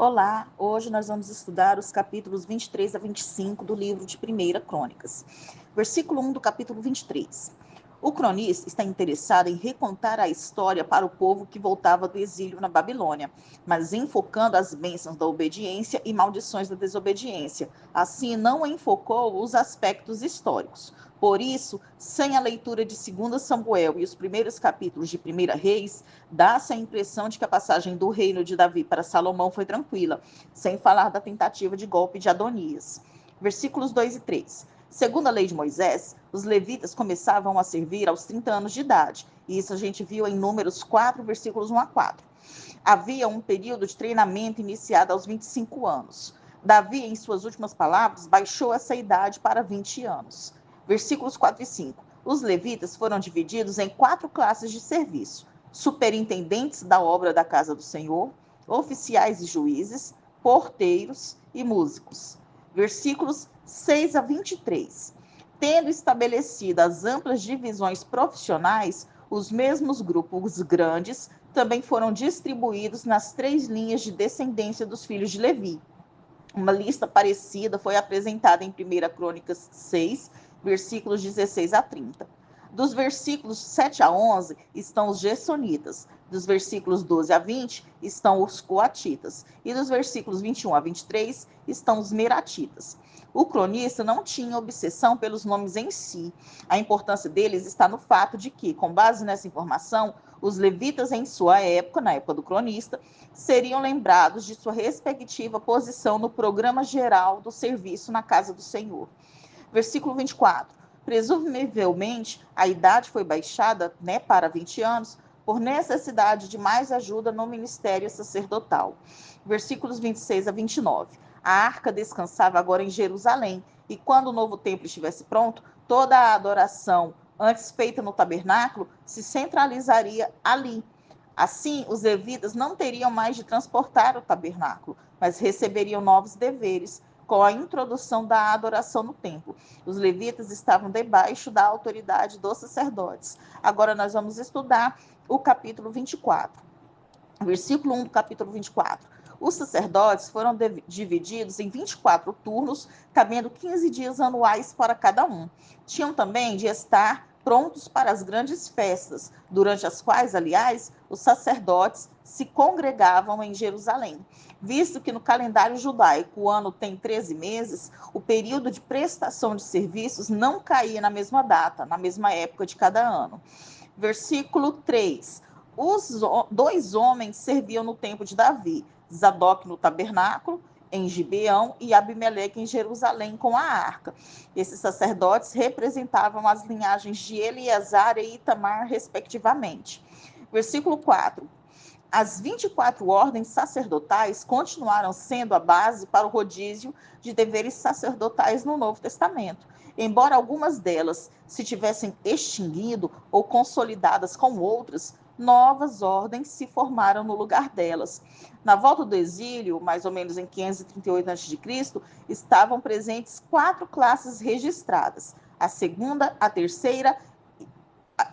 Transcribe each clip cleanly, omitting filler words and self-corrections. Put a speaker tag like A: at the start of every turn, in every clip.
A: Olá, hoje nós vamos estudar os capítulos 23 a 25 do livro de 1 Crônicas. Versículo 1 do capítulo 23. O cronista está interessado em recontar a história para o povo que voltava do exílio na Babilônia, mas enfocando as bênçãos da obediência e maldições da desobediência. Assim, não enfocou os aspectos históricos. Por isso, sem a leitura de 2 Samuel e os primeiros capítulos de 1 Reis, dá-se a impressão de que a passagem do reino de Davi para Salomão foi tranquila, sem falar da tentativa de golpe de Adonias. Versículos 2 e 3. Segundo a lei de Moisés, os levitas começavam a servir aos 30 anos de idade. E isso a gente viu em Números 4, versículos 1 a 4. Havia um período de treinamento iniciado aos 25 anos. Davi, em suas últimas palavras, baixou essa idade para 20 anos. Versículos 4 e 5. Os levitas foram divididos em 4 classes de serviço: superintendentes da obra da casa do Senhor, oficiais e juízes, porteiros e músicos. Versículos 6 a 23. Tendo estabelecido as amplas divisões profissionais, os mesmos grupos grandes também foram distribuídos nas 3 linhas de descendência dos filhos de Levi. Uma lista parecida foi apresentada em 1 Crônicas 6, versículos 16 a 30. Dos versículos 7 a 11 estão os gersonitas, dos versículos 12 a 20 estão os coatitas, e dos versículos 21 a 23 estão os meratitas. O cronista não tinha obsessão pelos nomes em si. A importância deles está no fato de que, com base nessa informação, os levitas em sua época, na época do cronista, seriam lembrados de sua respectiva posição no programa geral do serviço na casa do Senhor. Versículo 24. Presumivelmente, a idade foi baixada, para 20 anos, por necessidade de mais ajuda no ministério sacerdotal. Versículos 26 a 29. A arca descansava agora em Jerusalém, e quando o novo templo estivesse pronto, toda a adoração antes feita no tabernáculo se centralizaria ali. Assim, os levitas não teriam mais de transportar o tabernáculo, mas receberiam novos deveres com a introdução da adoração no templo. Os levitas estavam debaixo da autoridade dos sacerdotes. Agora nós vamos estudar o capítulo 24. Versículo 1 do capítulo 24. Os sacerdotes foram divididos em 24 turnos, cabendo 15 dias anuais para cada um. Tinham também de estar prontos para as grandes festas, durante as quais, aliás, os sacerdotes se congregavam em Jerusalém. Visto que no calendário judaico o ano tem 13 meses, o período de prestação de serviços não caía na mesma data, na mesma época de cada ano. Versículo 3. Os 2 homens serviam no templo de Davi, Zadok no tabernáculo, em Gibeão, e Abimeleque em Jerusalém com a arca. Esses sacerdotes representavam as linhagens de Eleazar e Itamar, respectivamente. Versículo 4. As 24 ordens sacerdotais continuaram sendo a base para o rodízio de deveres sacerdotais no Novo Testamento. Embora algumas delas se tivessem extinguido ou consolidadas com outras, novas ordens se formaram no lugar delas. Na volta do exílio, mais ou menos em 538 a.C., estavam presentes 4 classes registradas: a segunda, a terceira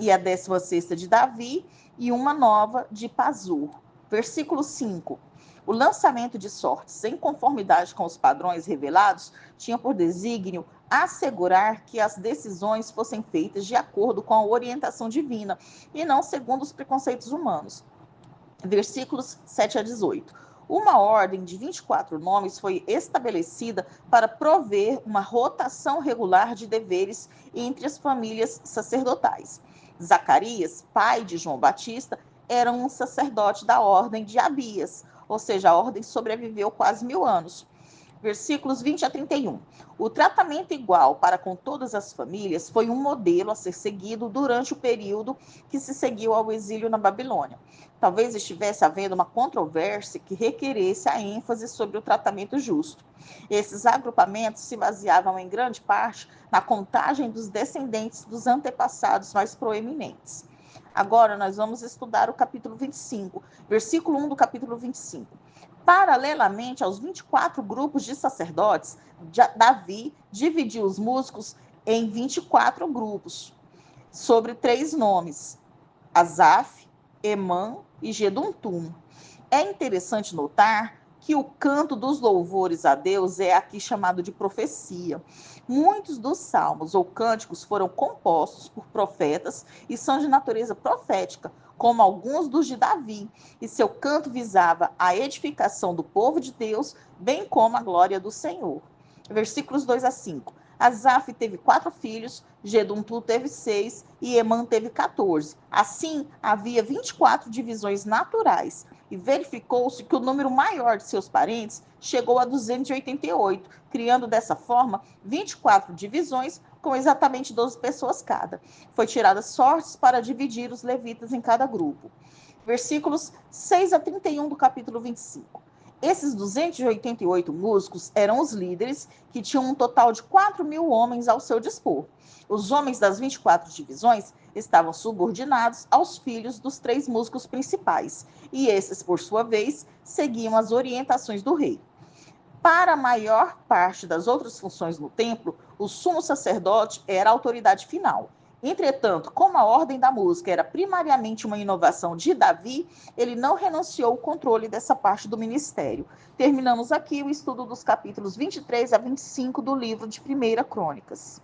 A: e a 16ª de Davi, e uma nova de Pazur. Versículo 5. O lançamento de sortes em conformidade com os padrões revelados tinha por desígnio assegurar que as decisões fossem feitas de acordo com a orientação divina e não segundo os preconceitos humanos. Versículos 7 a 18. Uma ordem de 24 nomes foi estabelecida para prover uma rotação regular de deveres entre as famílias sacerdotais. Zacarias, pai de João Batista, era um sacerdote da ordem de Abias, ou seja, a ordem sobreviveu quase 1000 anos. Versículos 20 a 31. O tratamento igual para com todas as famílias foi um modelo a ser seguido durante o período que se seguiu ao exílio na Babilônia. Talvez estivesse havendo uma controvérsia que requeresse a ênfase sobre o tratamento justo. Esses agrupamentos se baseavam em grande parte na contagem dos descendentes dos antepassados mais proeminentes. Agora nós vamos estudar o capítulo 25, versículo 1 do capítulo 25. Paralelamente aos 24 grupos de sacerdotes, Davi dividiu os músicos em 24 grupos, sobre 3 nomes: Asaf, Emã e Geduntum. É interessante notar que o canto dos louvores a Deus é aqui chamado de profecia. Muitos dos salmos ou cânticos foram compostos por profetas e são de natureza profética, como alguns dos de Davi, e seu canto visava a edificação do povo de Deus, bem como a glória do Senhor. Versículos 2 a 5. Asaf teve 4 filhos, Geduntu teve 6 e Emã teve 14. Assim, havia 24 divisões naturais, e verificou-se que o número maior de seus parentes chegou a 288, criando dessa forma 24 divisões com exatamente 12 pessoas cada. Foi tirada sortes para dividir os levitas em cada grupo. Versículos 6 a 31 do capítulo 25. Esses 288 músicos eram os líderes, que tinham um total de 4.000 homens ao seu dispor. Os homens das 24 divisões estavam subordinados aos filhos dos 3 músicos principais, e esses, por sua vez, seguiam as orientações do rei. Para a maior parte das outras funções no templo, o sumo sacerdote era a autoridade final. Entretanto, como a ordem da música era primariamente uma inovação de Davi, ele não renunciou ao controle dessa parte do ministério. Terminamos aqui o estudo dos capítulos 23 a 25 do livro de 1 Crônicas.